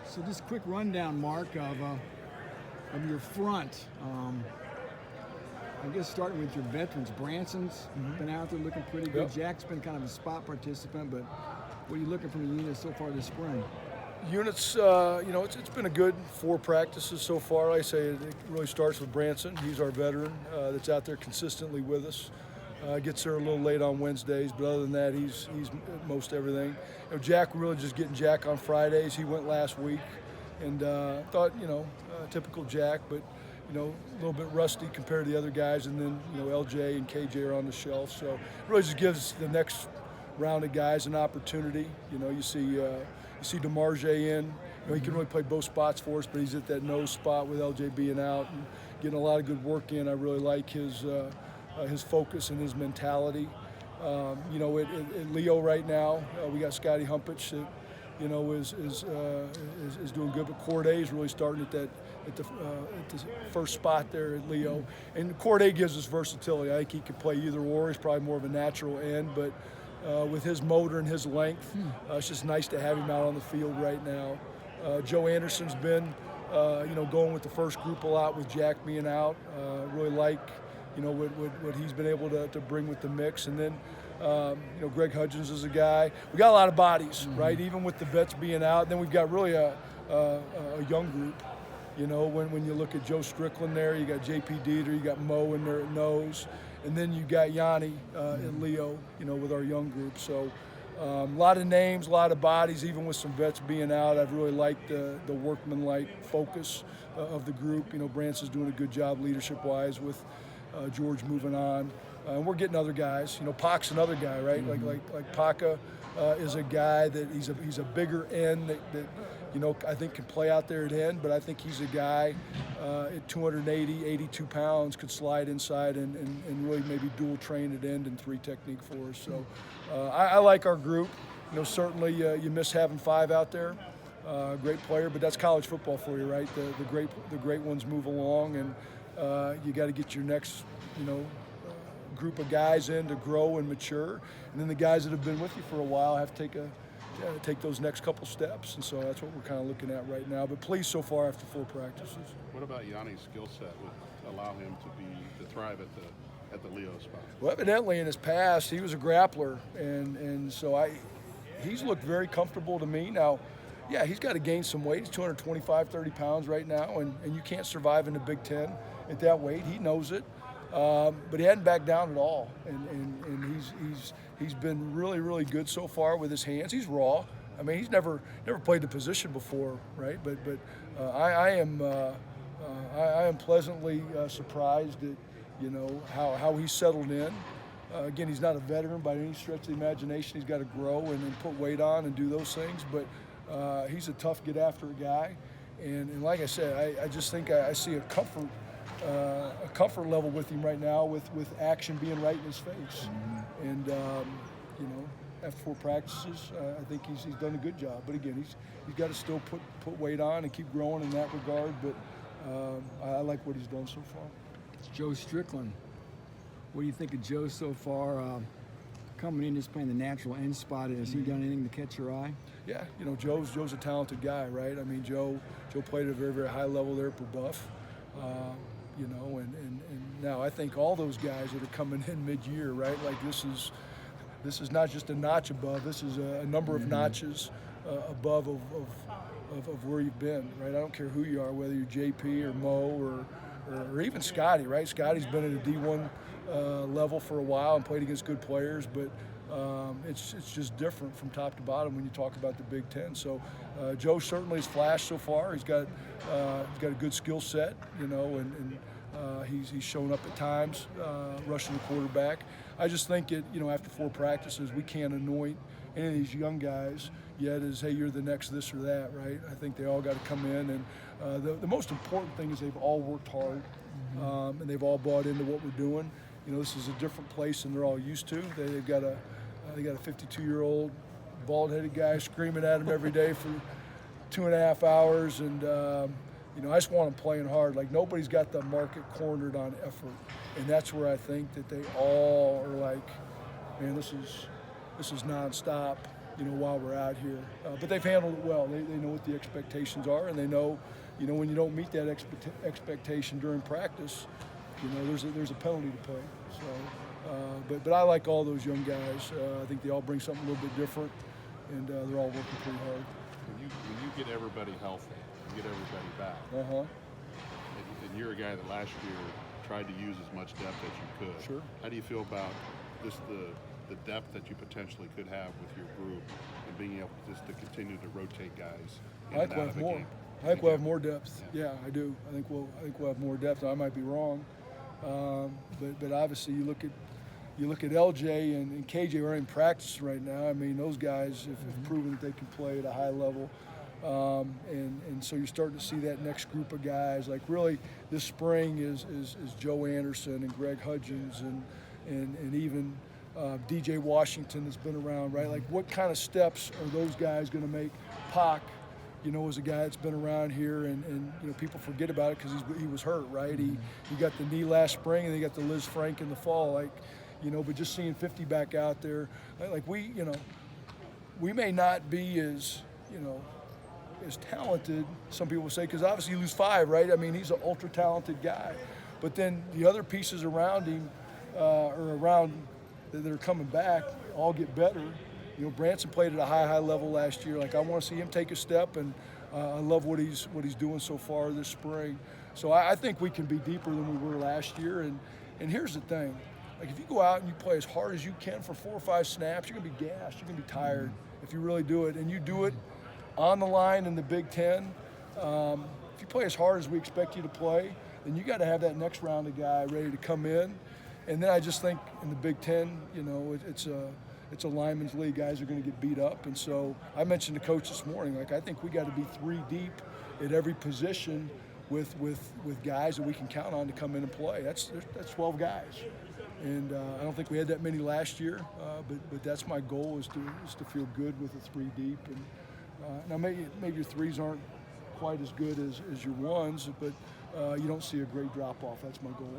So just quick rundown, Mark, of your front. I guess starting with your veterans. Branson's been out there looking pretty good. Yep. Jack's been kind of a spot participant, but what are you looking from the units so far this spring? Units, it's been a good 4 practices so far. Like I say, it really starts with Branson. He's our veteran that's out there consistently with us. Gets there a little late on Wednesdays, but other than that, he's most everything. Jack, we're really just getting Jack on Fridays. He went last week, and thought, typical Jack, but a little bit rusty compared to the other guys. And then LJ and KJ are on the shelf, so it really just gives the next round of guys an opportunity. You see DeMarge in. He can really play both spots for us, but he's at that nose spot with LJ being out and getting a lot of good work in. I really like his focus and his mentality. At Leo right now, we got Scotty Humpich that is doing good, but Corday is really starting at the first spot there at Leo. And Corday gives us versatility. I think he can play either or. He's probably more of a natural end, but with his motor and his length, it's just nice to have him out on the field right now. Joe Anderson's been, going with the first group a lot with Jack being out. Really like, what he's been able to bring with the mix. And then, Greg Hudgens is a guy. We got a lot of bodies, right? Even with the vets being out. And then we've got really a young group. When you look at Joe Strickland there, you got J.P. Dieter, you got Mo in there at nose. And then you got Yanni and Leo, with our young group. So a lot of names, a lot of bodies, even with some vets being out. I've really liked the workman-like focus of the group. Branson's doing a good job leadership-wise with George moving on. And we're getting other guys. Pac's another guy, right? Like Paca is a guy that he's a bigger end that I think can play out there at end, but I think he's a guy at 280, 82 pounds could slide inside and really maybe dual train at end and 3 technique for us. So I like our group. Certainly you miss having 5 out there. Great player, but that's college football for you, right? The great ones move along, and you got to get your next, group of guys in to grow and mature, and then the guys that have been with you for a while have to take those next couple steps, and so that's what we're kind of looking at right now. But pleased so far after 4 practices. What about Yanni's skill set would allow him to thrive at the Leo spot? Well, evidently in his past he was a grappler, and so he's looked very comfortable to me. Now, yeah, he's got to gain some weight. He's 225, 30 pounds right now, and you can't survive in the Big Ten at that weight. He knows it. But he hadn't backed down at all, and he's been really, really good so far with his hands. He's raw. I mean, he's never played the position before, right? But I am pleasantly surprised at how he's settled in. Again, he's not a veteran by any stretch of the imagination. He's got to grow and put weight on and do those things, but he's a tough get after guy, and like I said, I just think I see a comfort level with him right now with action being right in his face. And after 4 practices, I think he's done a good job. But again, he's got to still put weight on and keep growing in that regard. But I like what he's done so far. It's Joe Strickland. What do you think of Joe so far? Coming in, just playing the natural end spot. Has he done anything to catch your eye? Yeah, Joe's a talented guy, right? I mean, Joe played at a very, very high level there at Buff. And now I think all those guys that are coming in mid-year, right? Like this is not just a notch above. This is a number of notches above of where you've been, right? I don't care who you are, whether you're JP or Mo or even Scotty, right? Scotty's been at a D1 level for a while and played against good players, but it's just different from top to bottom when you talk about the Big Ten. So Joe certainly has flashed so far. He's got a good skill set, and he's shown up at times rushing the quarterback. I just think after 4 practices, we can't anoint any of these young guys yet as, hey, you're the next this or that, right? I think they all got to come in, and the most important thing is they've all worked hard, and they've all bought into what we're doing. This is a different place than they're all used to. They've got a 52-year-old bald-headed guy screaming at them every day for 2.5 hours, and I just want them playing hard. Like, nobody's got the market cornered on effort, and that's where I think that they all are like, man, this is nonstop, while we're out here. But they've handled it well. They know what the expectations are, and they know, when you don't meet that expectation during practice, there's a penalty to pay. So, but I like all those young guys. I think they all bring something a little bit different, and they're all working pretty hard. When you get everybody healthy, you get everybody back. And you're a guy that last year tried to use as much depth as you could. Sure. How do you feel about just the depth that you potentially could have with your group and being able just to continue to rotate guys in I and think we'll out have of a more. game? I think we'll have more depth. Yeah, I do. I think we'll have more depth. I might be wrong, but obviously you look at LJ and KJ are in practice right now. I mean, those guys have proven that they can play at a high level. And so you're starting to see that next group of guys. Like really, this spring is Joe Anderson and Greg Hudgens and even DJ Washington has been around, right? Like what kind of steps are those guys going to make? Pac, is a guy that's been around here, and people forget about it because he was hurt, right? He got the knee last spring, and he got the Liz Frank in the fall, like. But just seeing 50 back out there, like we may not be as talented, some people say, because obviously you lose 5, right? I mean, he's an ultra talented guy, but then the other pieces around him, that are coming back, all get better. Branson played at a high level last year. Like I want to see him take a step, and I love what he's doing so far this spring. So I think we can be deeper than we were last year. And here's the thing. Like if you go out and you play as hard as you can for 4 or 5 snaps, you're gonna be gassed, you're gonna be tired if you really do it. And you do it on the line in the Big Ten. If you play as hard as we expect you to play, then you got to have that next round of guy ready to come in. And then I just think in the Big Ten, it's a lineman's league. Guys are going to get beat up. And so I mentioned to coach this morning, like I think we got to be 3 deep at every position with guys that we can count on to come in and play. That's 12 guys. And I don't think we had that many last year, but that's my goal is to feel good with the 3 deep. And now maybe your 3s aren't quite as good as your 1s, but you don't see a great drop off. That's my goal.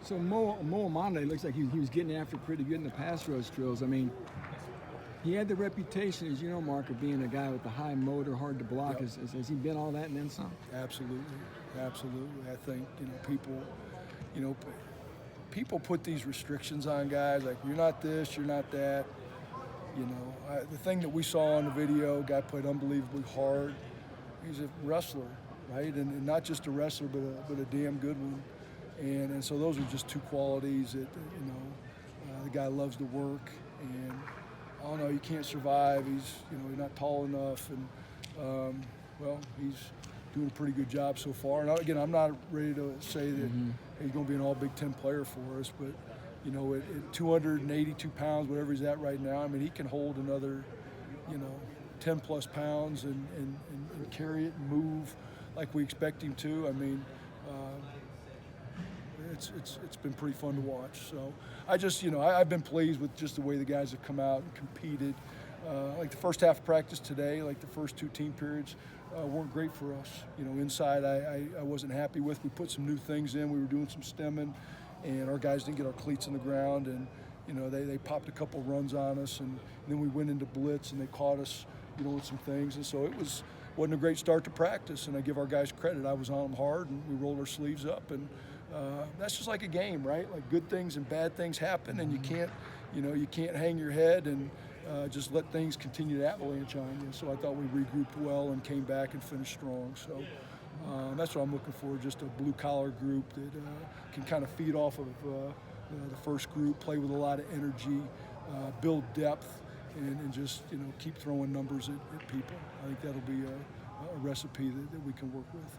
So Mo Amande looks like he was getting after pretty good in the pass rush drills. I mean, he had the reputation, as you know, Mark, of being a guy with a high motor, hard to block. Yep. Has he been all that and then some? Absolutely. I think people put these restrictions on guys, like you're not this, you're not that. The thing that we saw on the video, guy played unbelievably hard. He's a wrestler, right? And not just a wrestler, but a damn good one. And so those are just 2 qualities that the guy loves to work. And I don't know, you can't survive. He's not tall enough, and he's doing a pretty good job so far. And again, I'm not ready to say that he's going to be an all Big Ten player for us, but at 282 pounds, whatever he's at right now, I mean, he can hold another 10 plus pounds and carry it and move like we expect him to. I mean, it's been pretty fun to watch. So I just I've been pleased with just the way the guys have come out and competed. Like the first half of practice today, like the first 2 team periods weren't great for us. Inside I wasn't happy with. We put some new things in. We were doing some stemming, and our guys didn't get our cleats in the ground, and they popped a couple runs on us, and then we went into blitz and they caught us with some things, and so it wasn't a great start to practice. And I give our guys credit. I was on them hard, and we rolled our sleeves up, and that's just like a game, right? Like good things and bad things happen, and you can't hang your head and just let things continue to avalanche on you. So I thought we regrouped well and came back and finished strong. So that's what I'm looking for, just a blue-collar group that can kind of feed off of the first group, play with a lot of energy, build depth, and just keep throwing numbers at people. I think that'll be a recipe that we can work with.